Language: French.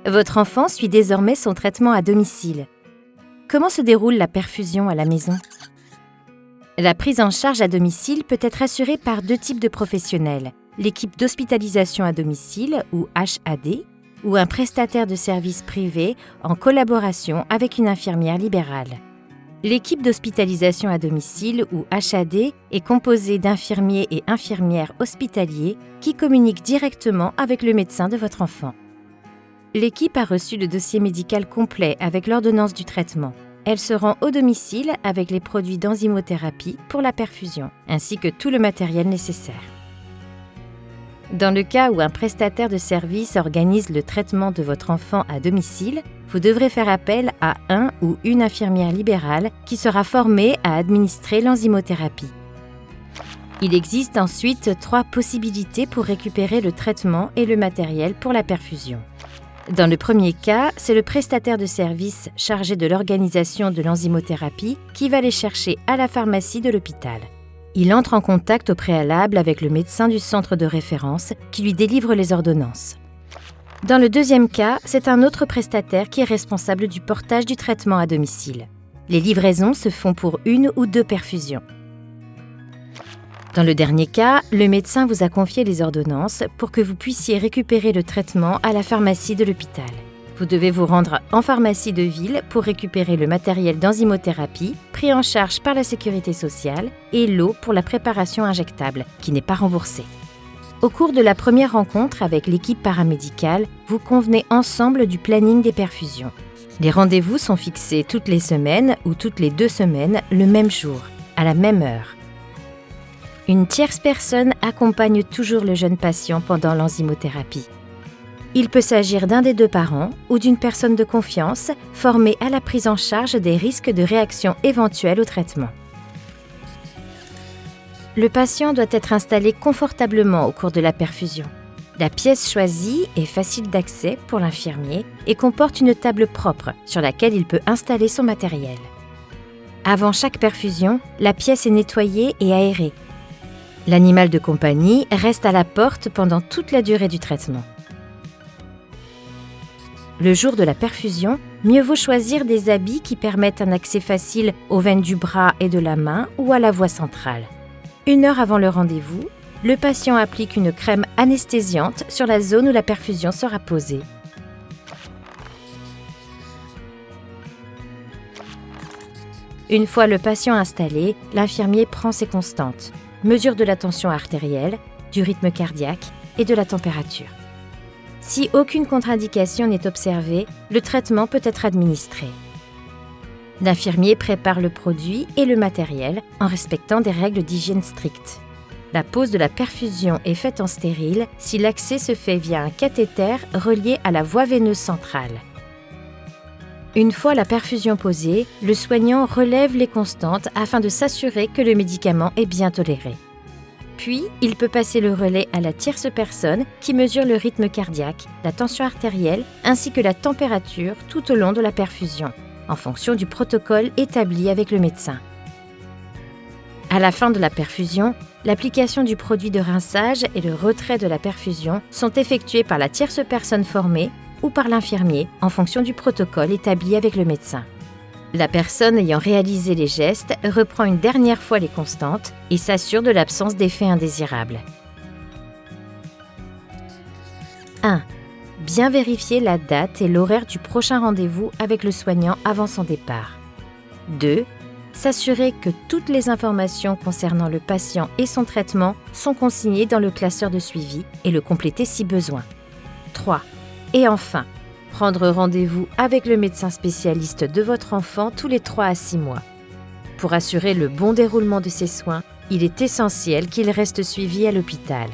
Votre enfant suit désormais son traitement à domicile. Comment se déroule la perfusion à la maison? La prise en charge à domicile peut être assurée par deux types de professionnels, l'équipe d'hospitalisation à domicile ou HAD ou un prestataire de services privé en collaboration avec une infirmière libérale. L'équipe d'hospitalisation à domicile ou HAD est composée d'infirmiers et infirmières hospitaliers qui communiquent directement avec le médecin de votre enfant. L'équipe a reçu le dossier médical complet avec l'ordonnance du traitement. Elle se rend au domicile avec les produits d'enzymothérapie pour la perfusion, ainsi que tout le matériel nécessaire. Dans le cas où un prestataire de service organise le traitement de votre enfant à domicile, vous devrez faire appel à un ou une infirmière libérale qui sera formée à administrer l'enzymothérapie. Il existe ensuite 3 possibilités pour récupérer le traitement et le matériel pour la perfusion. Dans le premier cas, c'est le prestataire de service chargé de l'organisation de l'enzymothérapie qui va les chercher à la pharmacie de l'hôpital. Il entre en contact au préalable avec le médecin du centre de référence qui lui délivre les ordonnances. Dans le deuxième cas, c'est un autre prestataire qui est responsable du portage du traitement à domicile. Les livraisons se font pour 1 ou 2 perfusions. Dans le dernier cas, le médecin vous a confié les ordonnances pour que vous puissiez récupérer le traitement à la pharmacie de l'hôpital. Vous devez vous rendre en pharmacie de ville pour récupérer le matériel d'enzymothérapie pris en charge par la sécurité sociale et l'eau pour la préparation injectable, qui n'est pas remboursée. Au cours de la première rencontre avec l'équipe paramédicale, vous convenez ensemble du planning des perfusions. Les rendez-vous sont fixés toutes les semaines ou toutes les 2 semaines, le même jour, à la même heure. Une tierce personne accompagne toujours le jeune patient pendant l'enzymothérapie. Il peut s'agir d'un des 2 parents ou d'une personne de confiance formée à la prise en charge des risques de réaction éventuelle au traitement. Le patient doit être installé confortablement au cours de la perfusion. La pièce choisie est facile d'accès pour l'infirmier et comporte une table propre sur laquelle il peut installer son matériel. Avant chaque perfusion, la pièce est nettoyée et aérée. L'animal de compagnie reste à la porte pendant toute la durée du traitement. Le jour de la perfusion, mieux vaut choisir des habits qui permettent un accès facile aux veines du bras et de la main ou à la voie centrale. 1 heure avant le rendez-vous, le patient applique une crème anesthésiante sur la zone où la perfusion sera posée. Une fois le patient installé, l'infirmier prend ses constantes, mesure de la tension artérielle, du rythme cardiaque et de la température. Si aucune contre-indication n'est observée, le traitement peut être administré. L'infirmier prépare le produit et le matériel en respectant des règles d'hygiène strictes. La pose de la perfusion est faite en stérile si l'accès se fait via un cathéter relié à la voie veineuse centrale. Une fois la perfusion posée, le soignant relève les constantes afin de s'assurer que le médicament est bien toléré. Puis, il peut passer le relais à la tierce personne qui mesure le rythme cardiaque, la tension artérielle ainsi que la température tout au long de la perfusion, en fonction du protocole établi avec le médecin. À la fin de la perfusion, l'application du produit de rinçage et le retrait de la perfusion sont effectués par la tierce personne formée ou par l'infirmier en fonction du protocole établi avec le médecin. La personne ayant réalisé les gestes reprend une dernière fois les constantes et s'assure de l'absence d'effets indésirables. 1. Bien vérifier la date et l'horaire du prochain rendez-vous avec le soignant avant son départ. 2. S'assurer que toutes les informations concernant le patient et son traitement sont consignées dans le classeur de suivi et le compléter si besoin. 3. Et enfin, prendre rendez-vous avec le médecin spécialiste de votre enfant tous les 3 à 6 mois. Pour assurer le bon déroulement de ses soins, il est essentiel qu'il reste suivi à l'hôpital.